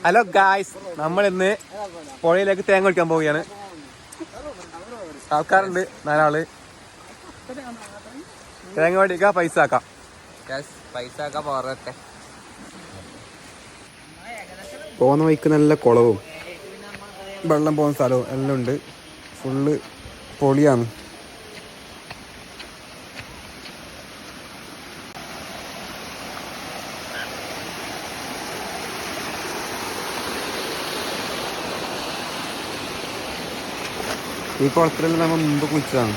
Hello guys, നമ്മളിന്ന് പുഴയിലേക്ക് തേങ്ങ ഒഴിക്കാൻ പോവുകയാണ്. ആൾക്കാരുണ്ട് 4 ആള്. തേങ്ങ ഒഴിക്കുക, പൈസ ആക്കാം. പോകുന്ന വഴിക്ക് നല്ല കുളവും വെള്ളം പോകുന്ന സ്ഥലവും എല്ലാം ഉണ്ട്. ഫുള്ള് പൊളിയാണ്. ഈ കുളത്തിലെല്ലാം നമ്മൾ മുമ്പ് കുളിച്ചതാണ്.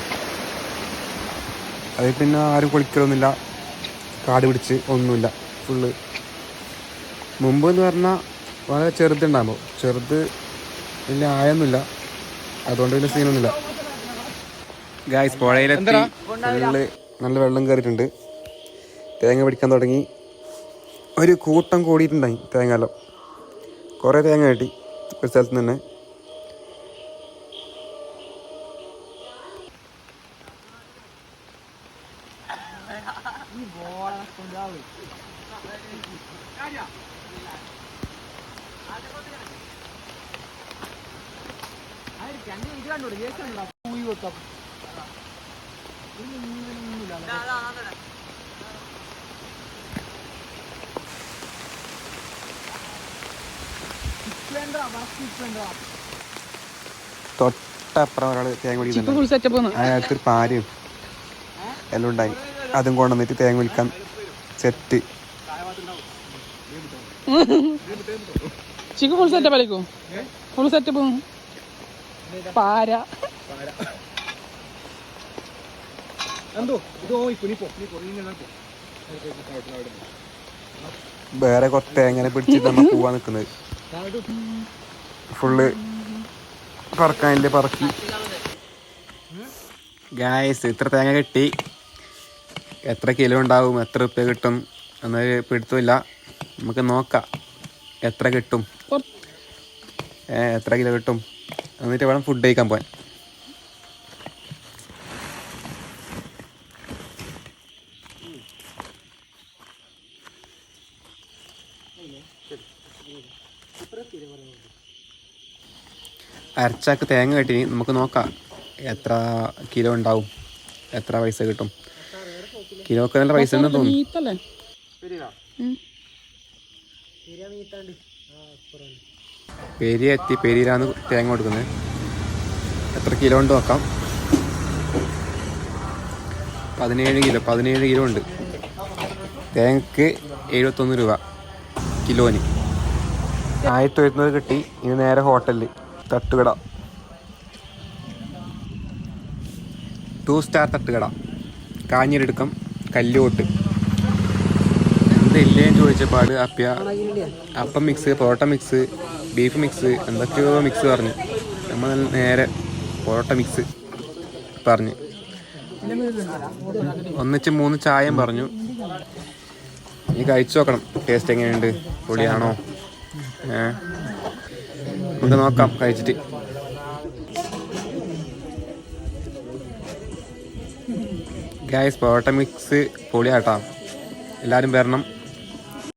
അതിൽ പിന്നെ ആരും കുളിക്കലൊന്നുമില്ല, കാട് പിടിച്ച് ഒന്നുമില്ല. ഫുള്ള് മുമ്പ് എന്ന് പറഞ്ഞാൽ വളരെ ചെറുതുണ്ടാകുമ്പോൾ ചെറുത് വലിയ ആയൊന്നുമില്ല, അതുകൊണ്ട് വലിയ സീനൊന്നുമില്ല. ഗായ്സ്, പുഴയിലെത്തി. ഫുള്ള് നല്ല വെള്ളം കയറിയിട്ടുണ്ട്. തേങ്ങ പിടിക്കാൻ തുടങ്ങി. ഒരു കൂട്ടം കൂടിയിട്ടുണ്ടായി തേങ്ങാലോ. കുറേ തേങ്ങ കിട്ടി ഒരു സ്ഥലത്ത് നിന്ന് തന്നെ. തൊട്ടപ്പുറം ഒരാൾ തേങ്ങ പിടിക്കുന്നുണ്ട്. അതിനകത്തൊരു പാരയും എല്ലാം ഉണ്ടായി. അതും കൊണ്ടുവന്നിട്ട് തേങ്ങ വിളിക്കാൻ സെറ്റ്. ചിക്കു ഫുൾ സെറ്റപ്പ് ആയിരിക്കും. ഫുൾ സെറ്റപ്പ് പാര. വേറെ കുറച്ച് തേങ്ങനെ പിടിച്ചിട്ട് നമ്മൾ പോവാൻ നിൽക്കുന്നത്. ഫുള്ള് പറക്കാനില്ലേ, പറക്കി. ഗായ്സ്, ഇത്ര തേങ്ങ കിട്ടി. എത്ര കിലോ ഉണ്ടാവും, എത്ര റുപ്യ കിട്ടും എന്നൊരു പിടുത്തമില്ല. നമുക്ക് നോക്കാം എത്ര കിട്ടും, എത്ര കിലോ കിട്ടും. എന്നിട്ട് വേണം ഫുഡ് കഴിക്കാൻ പോകാൻ. അരച്ചാക്ക് തേങ്ങ കിട്ടി. നമുക്ക് നോക്കാം എത്ര കിലോ ഉണ്ടാവും, എത്ര പൈസ കിട്ടും. കിലോക്ക് നല്ല പൈസ ഉണ്ടെന്ന് തോന്നുന്നു. പെരിയ എത്തി. പെരിയിലാണ് തേങ്ങ കൊടുക്കുന്നത്. എത്ര കിലോ ഉണ്ട് നോക്കാം. 17 കിലോ ഉണ്ട്. തേങ്ങക്ക് 71 രൂപ കിലോന്. 1100 കിട്ടി. ഇനി നേരെ ഹോട്ടലിൽ തട്ടുകട, 2 സ്റ്റാർ തട്ടുകട, കാഞ്ഞിരടുക്കം, കല്ലോട്ട്. എന്തില്ലേന്ന് ചോദിച്ചപ്പാട് അപ്പം mix, parotta mix, beef mix, എന്തൊക്കെയോ മിക്സ് പറഞ്ഞു. നമ്മൾ നേരെ പൊറോട്ട മിക്സ് പറഞ്ഞു. ഒന്നിച്ച് 3 ചായയും പറഞ്ഞു. ഇനി കഴിച്ചു നോക്കണം ടേസ്റ്റ് എങ്ങനെയുണ്ട്, പൊളിയാണോ. നമുക്ക് നോക്കാം കഴിച്ചിട്ട്. ഗായ്സ്, പൊറോട്ട മിക്സ് പൊളിയാട്ടാ. എല്ലാവരും വരണം.